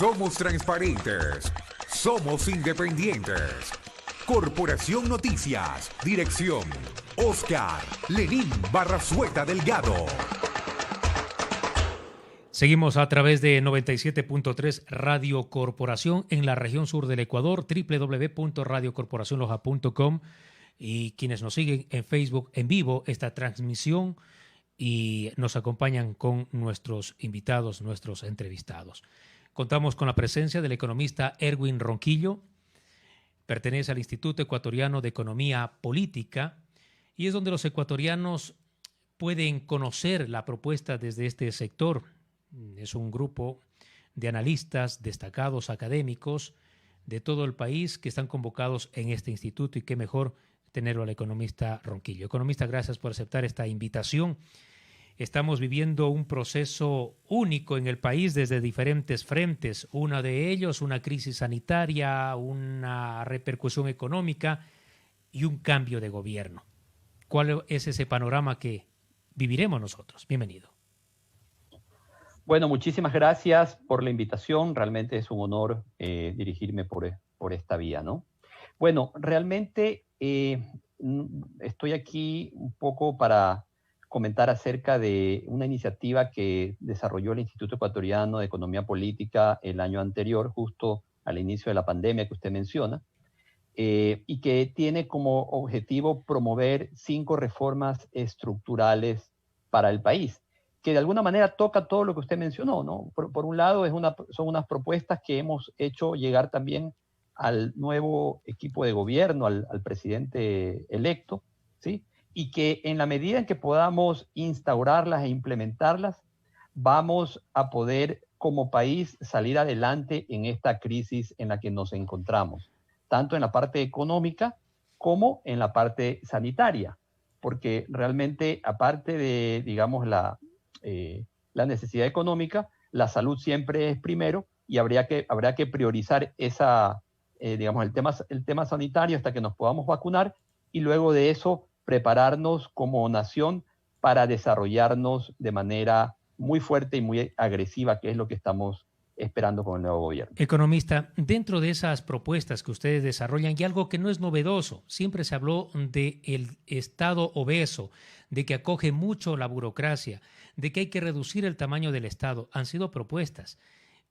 Somos transparentes. Somos independientes. Corporación Noticias. Dirección: Oscar Lenín Barrazueta Delgado. Seguimos a través de 97.3 Radio Corporación en la región sur del Ecuador, www.radiocorporacionloja.com, y quienes nos siguen en Facebook en vivo esta transmisión y nos acompañan con nuestros invitados, nuestros entrevistados. Contamos con la presencia del economista Erwin Ronquillo, pertenece al Instituto Ecuatoriano de Economía Política y es donde los ecuatorianos pueden conocer la propuesta desde este sector. Es un grupo de analistas destacados, académicos de todo el país que están convocados en este instituto, y qué mejor tenerlo al economista Ronquillo. Economista, gracias por aceptar esta invitación. Estamos viviendo un proceso único en el país desde diferentes frentes. Uno de ellos, una crisis sanitaria, una repercusión económica y un cambio de gobierno. ¿Cuál es ese panorama que viviremos nosotros? Bienvenido. Bueno, muchísimas gracias por la invitación. Realmente es un honor dirigirme por esta vía, ¿no? Bueno, realmente estoy aquí un poco para comentar acerca de una iniciativa que desarrolló el Instituto Ecuatoriano de Economía Política el año anterior, justo al inicio de la pandemia que usted menciona, y que tiene como objetivo promover 5 reformas estructurales para el país, que de alguna manera toca todo lo que usted mencionó, ¿no? Por un lado, son unas propuestas que hemos hecho llegar también al nuevo equipo de gobierno, al presidente electo, ¿sí? Y que en la medida en que podamos instaurarlas e implementarlas, vamos a poder como país salir adelante en esta crisis en la que nos encontramos, tanto en la parte económica como en la parte sanitaria, porque realmente aparte de, digamos, la necesidad económica, la salud siempre es primero y habrá que priorizar digamos, el tema sanitario hasta que nos podamos vacunar, y luego de eso prepararnos como nación para desarrollarnos de manera muy fuerte y muy agresiva, que es lo que estamos esperando con el nuevo gobierno. Economista, dentro de esas propuestas que ustedes desarrollan, y algo que no es novedoso, siempre se habló del Estado obeso, de que acoge mucho la burocracia, de que hay que reducir el tamaño del Estado. Han sido propuestas,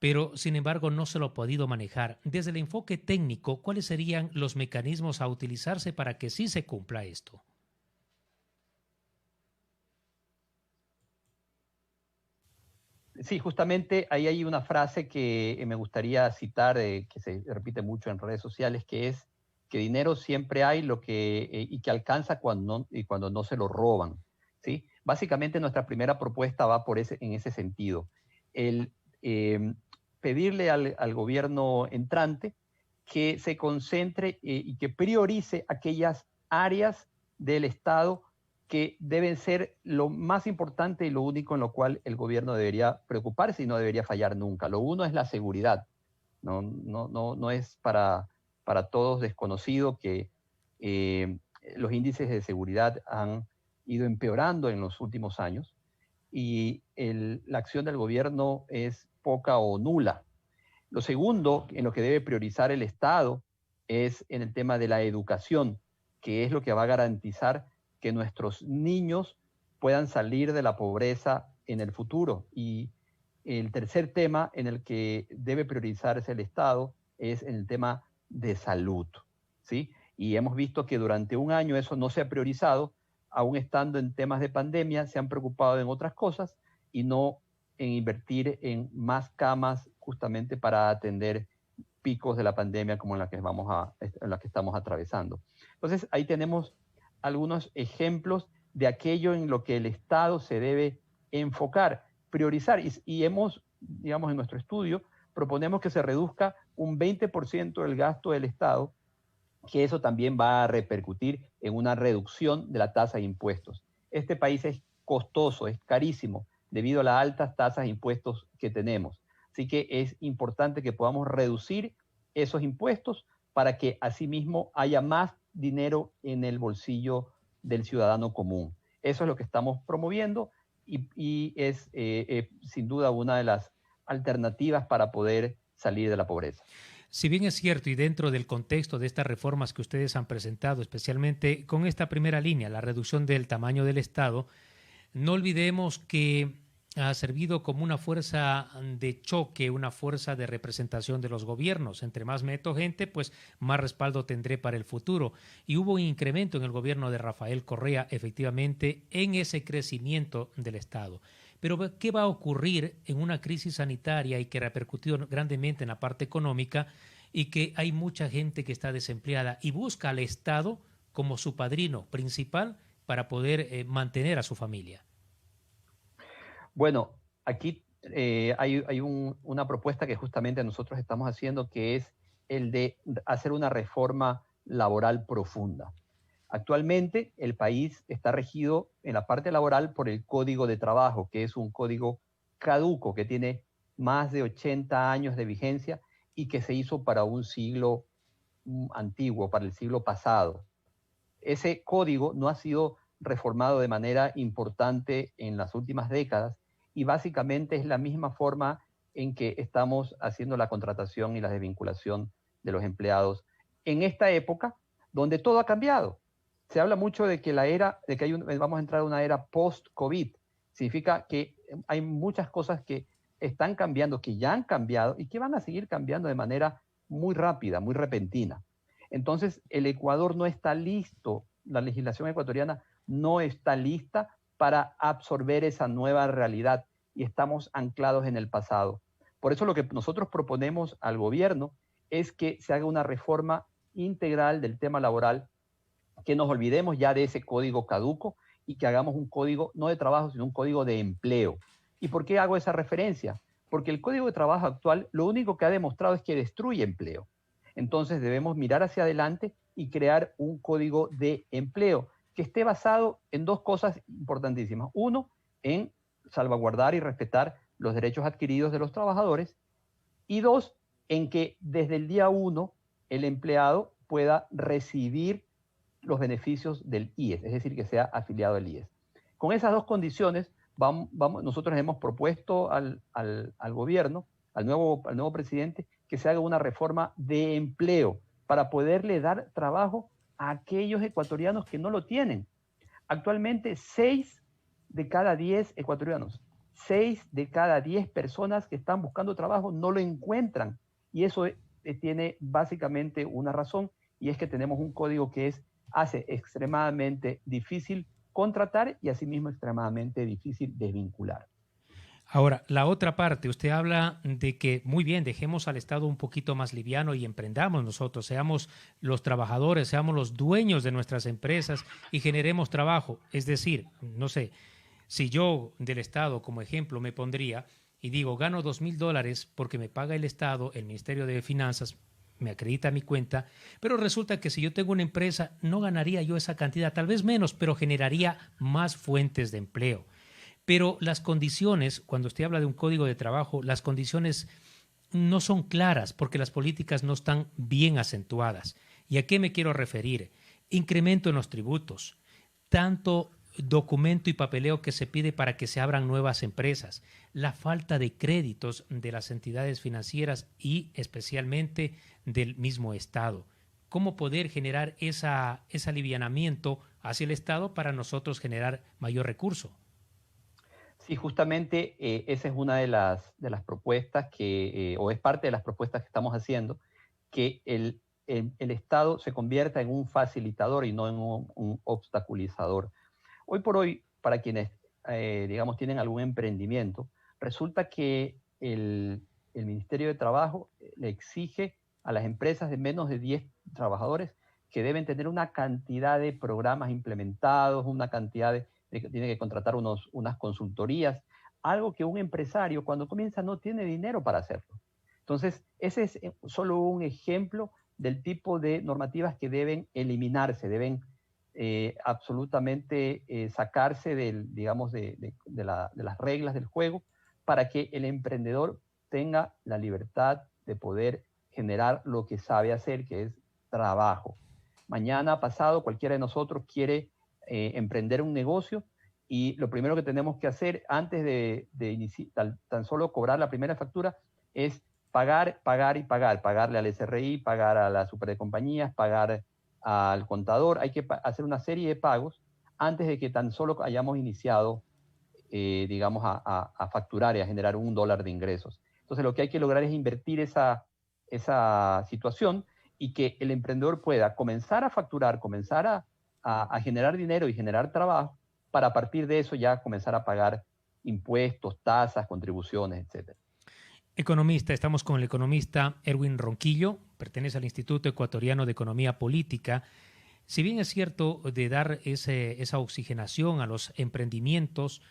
pero sin embargo no se lo ha podido manejar. Desde el enfoque técnico, ¿cuáles serían los mecanismos a utilizarse para que sí se cumpla esto? Sí, justamente ahí hay una frase que me gustaría citar, que se repite mucho en redes sociales, que es que dinero siempre hay y que alcanza cuando no se lo roban, ¿sí? Básicamente nuestra primera propuesta va en ese sentido. El pedirle al gobierno entrante que se concentre y que priorice aquellas áreas del Estado que deben ser lo más importante y lo único en lo cual el gobierno debería preocuparse y no debería fallar nunca. Lo uno es la seguridad. No es para todos desconocido que los índices de seguridad han ido empeorando en los últimos años y la acción del gobierno es poca o nula. Lo segundo, en lo que debe priorizar el Estado, es en el tema de la educación, que es lo que va a garantizar que nuestros niños puedan salir de la pobreza en el futuro. Y el tercer tema en el que debe priorizarse el Estado es en el tema de salud, ¿sí? Y hemos visto que durante un año eso no se ha priorizado, aún estando en temas de pandemia, se han preocupado en otras cosas y no en invertir en más camas justamente para atender picos de la pandemia como en la que estamos atravesando. Entonces, ahí tenemos algunos ejemplos de aquello en lo que el Estado se debe enfocar, priorizar, y hemos, digamos, en nuestro estudio, proponemos que se reduzca un 20% del gasto del Estado, que eso también va a repercutir en una reducción de la tasa de impuestos. Este país es costoso, es carísimo, debido a las altas tasas de impuestos que tenemos. Así que es importante que podamos reducir esos impuestos para que asimismo haya más dinero en el bolsillo del ciudadano común. Eso es lo que estamos promoviendo y es sin duda una de las alternativas para poder salir de la pobreza. Si bien es cierto y dentro del contexto de estas reformas que ustedes han presentado, especialmente con esta primera línea, la reducción del tamaño del Estado, no olvidemos que ha servido como una fuerza de choque, una fuerza de representación de los gobiernos. Entre más meto gente, pues más respaldo tendré para el futuro. Y hubo un incremento en el gobierno de Rafael Correa, efectivamente, en ese crecimiento del Estado. Pero ¿qué va a ocurrir en una crisis sanitaria y que repercutió grandemente en la parte económica y que hay mucha gente que está desempleada y busca al Estado como su padrino principal para poder mantener a su familia? Bueno, aquí hay una propuesta que justamente nosotros estamos haciendo, que es el de hacer una reforma laboral profunda. Actualmente el país está regido en la parte laboral por el Código de Trabajo, que es un código caduco, que tiene más de 80 años de vigencia y que se hizo para un siglo antiguo, para el siglo pasado. Ese código no ha sido reformado de manera importante en las últimas décadas y básicamente es la misma forma en que estamos haciendo la contratación y la desvinculación de los empleados en esta época donde todo ha cambiado. Se habla mucho de que vamos a entrar a una era post-COVID. Significa que hay muchas cosas que están cambiando, que ya han cambiado y que van a seguir cambiando de manera muy rápida, muy repentina. Entonces, el Ecuador no está listo, la legislación ecuatoriana no está lista para absorber esa nueva realidad y estamos anclados en el pasado. Por eso lo que nosotros proponemos al gobierno es que se haga una reforma integral del tema laboral, que nos olvidemos ya de ese código caduco y que hagamos un código no de trabajo, sino un código de empleo. ¿Y por qué hago esa referencia? Porque el código de trabajo actual lo único que ha demostrado es que destruye empleo. Entonces debemos mirar hacia adelante y crear un código de empleo que esté basado en dos cosas importantísimas. Uno, en salvaguardar y respetar los derechos adquiridos de los trabajadores. Y dos, en que desde el día uno el empleado pueda recibir los beneficios del IES, es decir, que sea afiliado al IES. Con esas dos condiciones, nosotros hemos propuesto al gobierno, al nuevo presidente, que se haga una reforma de empleo para poderle dar trabajo a aquellos ecuatorianos que no lo tienen. Actualmente, 6 de cada 10 ecuatorianos, 6 de cada 10 personas que están buscando trabajo no lo encuentran. Y eso tiene básicamente una razón, y es que tenemos un código que hace extremadamente difícil contratar y asimismo extremadamente difícil desvincular. Ahora, la otra parte, usted habla de que, muy bien, dejemos al Estado un poquito más liviano y emprendamos nosotros, seamos los trabajadores, seamos los dueños de nuestras empresas y generemos trabajo. Es decir, no sé, si yo del Estado, como ejemplo, me pondría y digo, gano $2,000 porque me paga el Estado, el Ministerio de Finanzas, me acredita mi cuenta, pero resulta que si yo tengo una empresa, no ganaría yo esa cantidad, tal vez menos, pero generaría más fuentes de empleo. Pero las condiciones, cuando usted habla de un código de trabajo, las condiciones no son claras porque las políticas no están bien acentuadas. ¿Y a qué me quiero referir? Incremento en los tributos, tanto documento y papeleo que se pide para que se abran nuevas empresas, la falta de créditos de las entidades financieras y especialmente del mismo Estado. ¿Cómo poder generar ese alivianamiento hacia el Estado para nosotros generar mayor recurso? Sí, justamente esa es una de las propuestas o es parte de las propuestas que estamos haciendo, que el Estado se convierta en un facilitador y no en un obstaculizador. Hoy por hoy, para quienes, digamos, tienen algún emprendimiento, resulta que el Ministerio de Trabajo le exige a las empresas de menos de 10 trabajadores que deben tener una cantidad de programas implementados, una cantidad tiene que contratar unas consultorías, algo que un empresario cuando comienza no tiene dinero para hacerlo. Entonces, ese es solo un ejemplo del tipo de normativas que deben eliminarse, deben absolutamente sacarse digamos, de las reglas del juego para que el emprendedor tenga la libertad de poder generar lo que sabe hacer, que es trabajo. Mañana, pasado, cualquiera de nosotros quiere emprender un negocio y lo primero que tenemos que hacer antes de tan solo cobrar la primera factura es pagar, pagar y pagar, pagarle al SRI, pagar a la super de compañías, pagar al contador. Hay que hacer una serie de pagos antes de que tan solo hayamos iniciado, digamos, a facturar y a generar $1 de ingresos. Entonces, lo que hay que lograr es invertir esa situación y que el emprendedor pueda comenzar a facturar, comenzar a generar dinero y generar trabajo, para a partir de eso ya comenzar a pagar impuestos, tasas, contribuciones, etc. Economista, estamos con el economista Erwin Ronquillo, pertenece al Instituto Ecuatoriano de Economía Política. Si bien es cierto de dar esa oxigenación a los emprendimientos,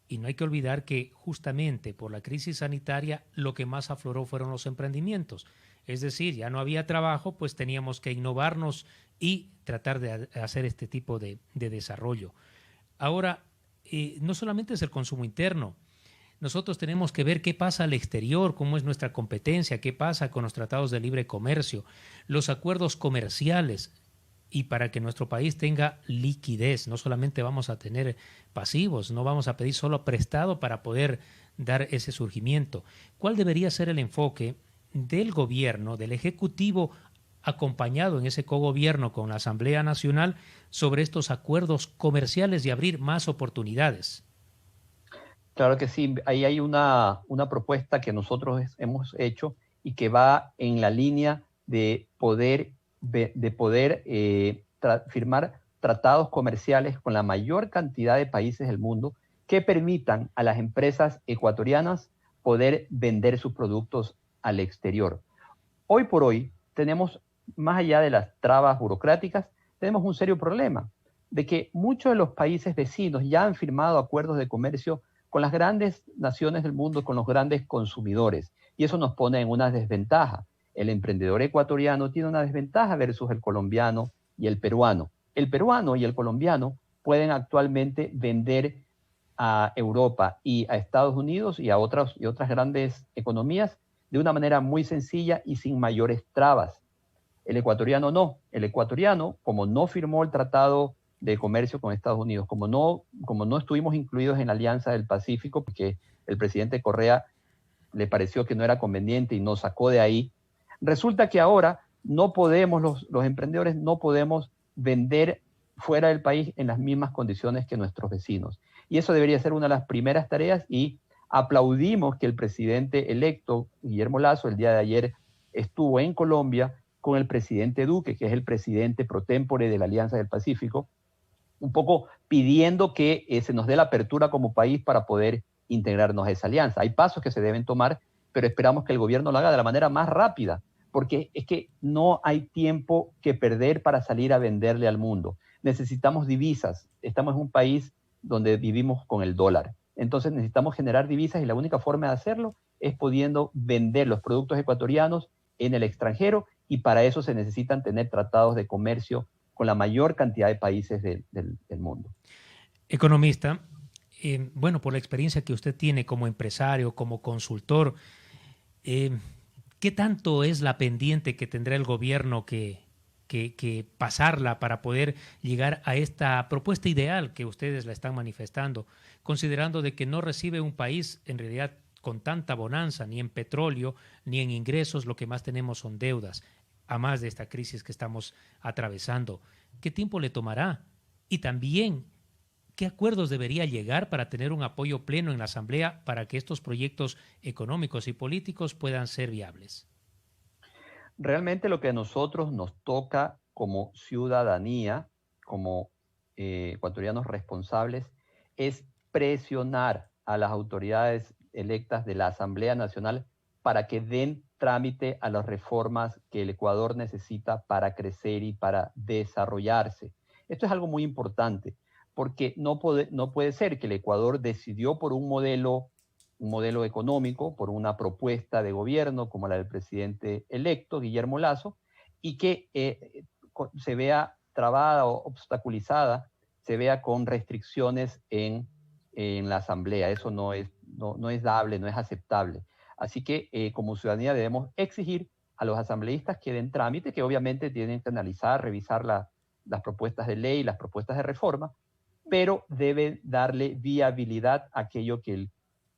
y no hay que olvidar que justamente por la crisis sanitaria lo que más afloró fueron los emprendimientos. Es decir, ya no había trabajo, pues teníamos que innovarnos y tratar de hacer este tipo de desarrollo. Ahora, no solamente es el consumo interno. Nosotros tenemos que ver qué pasa al exterior, cómo es nuestra competencia, qué pasa con los tratados de libre comercio, los acuerdos comerciales. Y para que nuestro país tenga liquidez, no solamente vamos a tener pasivos, no vamos a pedir solo prestado para poder dar ese surgimiento. ¿Cuál debería ser el enfoque del gobierno, del Ejecutivo, acompañado en ese cogobierno con la Asamblea Nacional, sobre estos acuerdos comerciales y abrir más oportunidades? Claro que sí, ahí hay una propuesta que nosotros hemos hecho y que va en la línea de poder firmar tratados comerciales con la mayor cantidad de países del mundo que permitan a las empresas ecuatorianas poder vender sus productos al exterior. Hoy por hoy tenemos, más allá de las trabas burocráticas, tenemos un serio problema de que muchos de los países vecinos ya han firmado acuerdos de comercio con las grandes naciones del mundo, con los grandes consumidores, y eso nos pone en una desventaja. El emprendedor ecuatoriano tiene una desventaja versus el colombiano y el peruano. El peruano y el colombiano pueden actualmente vender a Europa y a Estados Unidos y a otras grandes economías de una manera muy sencilla y sin mayores trabas. El ecuatoriano no. El ecuatoriano, como no firmó el tratado de comercio con Estados Unidos, como no estuvimos incluidos en la Alianza del Pacífico, porque el presidente Correa le pareció que no era conveniente y nos sacó de ahí, resulta que ahora no podemos, los emprendedores no podemos vender fuera del país en las mismas condiciones que nuestros vecinos. Y eso debería ser una de las primeras tareas, y aplaudimos que el presidente electo, Guillermo Lasso, el día de ayer estuvo en Colombia con el presidente Duque, que es el presidente pro tempore de la Alianza del Pacífico, un poco pidiendo que se nos dé la apertura como país para poder integrarnos a esa alianza. Hay pasos que se deben tomar, pero esperamos que el gobierno lo haga de la manera más rápida, porque es que no hay tiempo que perder para salir a venderle al mundo. Necesitamos divisas. Estamos en un país donde vivimos con el dólar. Entonces necesitamos generar divisas, y la única forma de hacerlo es pudiendo vender los productos ecuatorianos en el extranjero, y para eso se necesitan tener tratados de comercio con la mayor cantidad de países del mundo. Economista, bueno, por la experiencia que usted tiene como empresario, como consultor, ¿qué tanto es la pendiente que tendrá el gobierno que pasarla para poder llegar a esta propuesta ideal que ustedes la están manifestando, considerando de que no recibe un país en realidad con tanta bonanza, ni en petróleo, ni en ingresos? Lo que más tenemos son deudas, a más de esta crisis que estamos atravesando? ¿Qué tiempo le tomará? Y también, ¿qué acuerdos debería llegar para tener un apoyo pleno en la Asamblea para que estos proyectos económicos y políticos puedan ser viables? Realmente lo que a nosotros nos toca como ciudadanía, como ecuatorianos responsables, es presionar a las autoridades electas de la Asamblea Nacional para que den trámite a las reformas que el Ecuador necesita para crecer y para desarrollarse. Esto es algo muy importante, porque no puede ser que el Ecuador decidió por un modelo económico, por una propuesta de gobierno como la del presidente electo, Guillermo Lasso, y que se vea trabada o obstaculizada, se vea con restricciones en la Asamblea. Eso no es dable, no es aceptable. Así que como ciudadanía debemos exigir a los asambleístas que den trámite, que obviamente tienen que analizar, revisar las propuestas de ley, las propuestas de reforma, pero deben darle viabilidad a aquello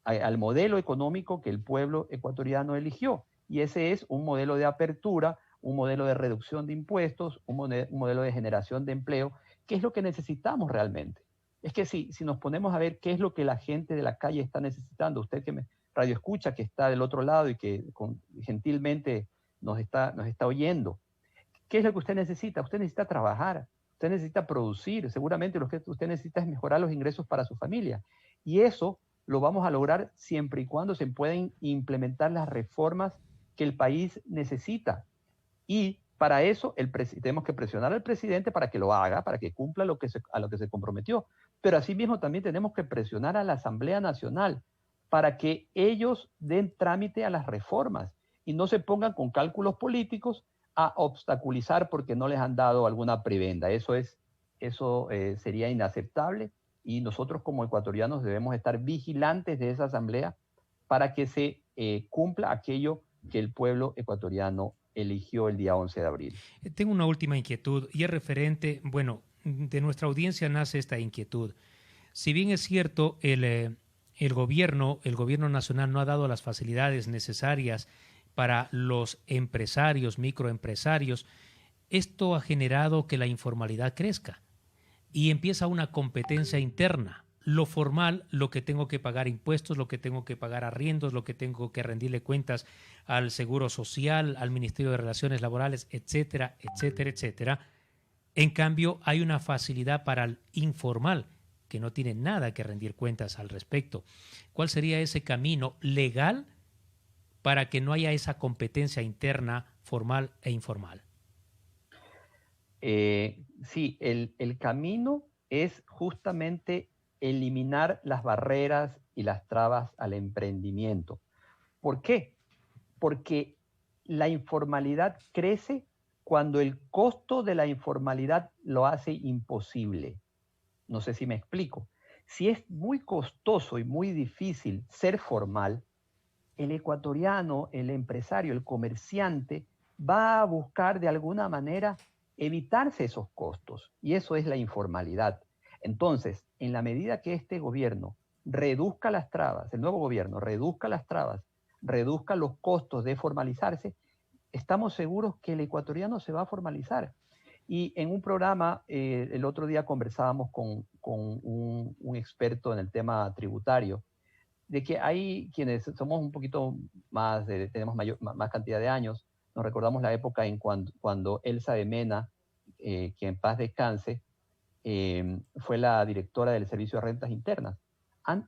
al modelo económico que el pueblo ecuatoriano eligió. Y ese es un modelo de apertura, un modelo de reducción de impuestos, un modelo de generación de empleo, que es lo que necesitamos realmente. Es que si nos ponemos a ver qué es lo que la gente de la calle está necesitando, usted que me radio escucha, que está del otro lado y que gentilmente nos está oyendo, ¿qué es lo que usted necesita? Usted necesita trabajar, usted necesita producir, seguramente lo que usted necesita es mejorar los ingresos para su familia. Y eso lo vamos a lograr siempre y cuando se puedan implementar las reformas que el país necesita. Y para eso tenemos que presionar al presidente para que lo haga, para que cumpla a lo que se comprometió. Pero asimismo también tenemos que presionar a la Asamblea Nacional para que ellos den trámite a las reformas y no se pongan con cálculos políticos a obstaculizar porque no les han dado alguna prebenda. Eso sería inaceptable y nosotros como ecuatorianos debemos estar vigilantes de esa asamblea para que se cumpla aquello que el pueblo ecuatoriano eligió el día 11 de abril. Tengo una última inquietud y es referente, bueno, de nuestra audiencia nace esta inquietud. Si bien es cierto, el gobierno nacional no ha dado las facilidades necesarias para los empresarios, microempresarios, esto ha generado que la informalidad crezca y empieza una competencia interna. Lo formal, lo que tengo que pagar impuestos, lo que tengo que pagar arriendos, lo que tengo que rendirle cuentas al Seguro Social, al Ministerio de Relaciones Laborales, etcétera, etcétera, etcétera. En cambio, hay una facilidad para el informal, que no tiene nada que rendir cuentas al respecto. ¿Cuál sería ese camino legal para que no haya esa competencia interna formal e informal? Sí, el camino es justamente eliminar las barreras y las trabas al emprendimiento. ¿Por qué? Porque la informalidad crece cuando el costo de la informalidad lo hace imposible. No sé si me explico. Si es muy costoso y muy difícil ser formal, el ecuatoriano, el empresario, el comerciante va a buscar de alguna manera evitarse esos costos. Y eso es la informalidad. Entonces, en la medida que este gobierno reduzca las trabas, el nuevo gobierno reduzca las trabas, reduzca los costos de formalizarse, estamos seguros que el ecuatoriano se va a formalizar. Y en un programa, el otro día conversábamos con un experto en el tema tributario, de que hay quienes somos un poquito más, tenemos más cantidad de años, nos recordamos la época en cuando Elsa de Mena, que en paz descanse, fue la directora del Servicio de Rentas Internas.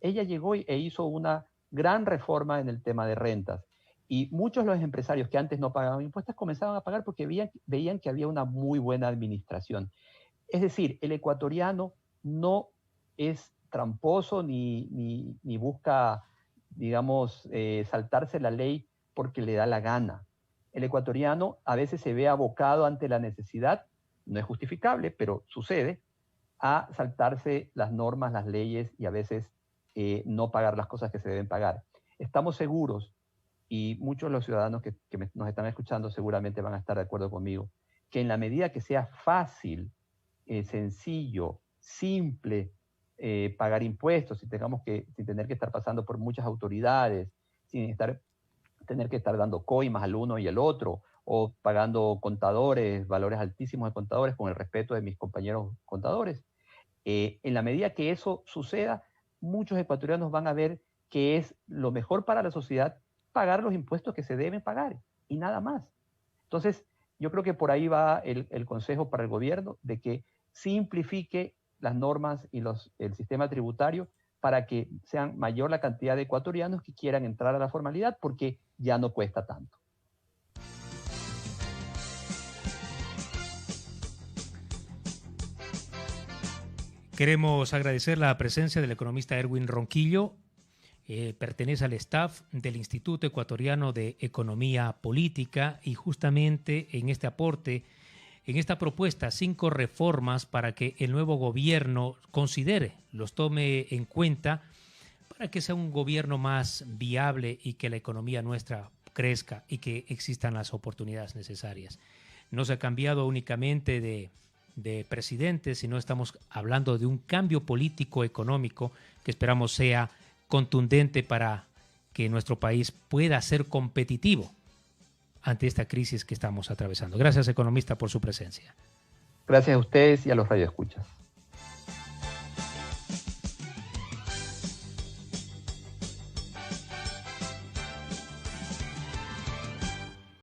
Ella llegó e hizo una gran reforma en el tema de rentas. Y muchos de los empresarios que antes no pagaban impuestos comenzaban a pagar porque veían que había una muy buena administración. Es decir, el ecuatoriano no es tramposo ni busca, digamos, saltarse la ley porque le da la gana. El ecuatoriano a veces se ve abocado ante la necesidad, no es justificable, pero sucede, a saltarse las normas, las leyes y a veces no pagar las cosas que se deben pagar. Estamos seguros, y muchos de los ciudadanos que nos están escuchando seguramente van a estar de acuerdo conmigo, que en la medida que sea fácil, sencillo, simple, pagar impuestos, sin tener que estar pasando por muchas autoridades, sin tener que estar dando coimas al uno y al otro, o pagando contadores, valores altísimos de contadores, con el respeto de mis compañeros contadores. En la medida que eso suceda, muchos ecuatorianos van a ver que es lo mejor para la sociedad pagar los impuestos que se deben pagar y nada más. Entonces, yo creo que por ahí va el consejo para el gobierno de que simplifique las normas y el sistema tributario para que sean mayor la cantidad de ecuatorianos que quieran entrar a la formalidad porque ya no cuesta tanto. Queremos agradecer la presencia del economista Erwin Ronquillo. Pertenece al staff del Instituto Ecuatoriano de Economía Política y justamente en este aporte, en esta propuesta, 5 reformas para que el nuevo gobierno considere, los tome en cuenta para que sea un gobierno más viable y que la economía nuestra crezca y que existan las oportunidades necesarias. No se ha cambiado únicamente de presidente, sino estamos hablando de un cambio político económico que esperamos sea contundente para que nuestro país pueda ser competitivo ante esta crisis que estamos atravesando. Gracias, economista, por su presencia. Gracias a ustedes y a los radioescuchas.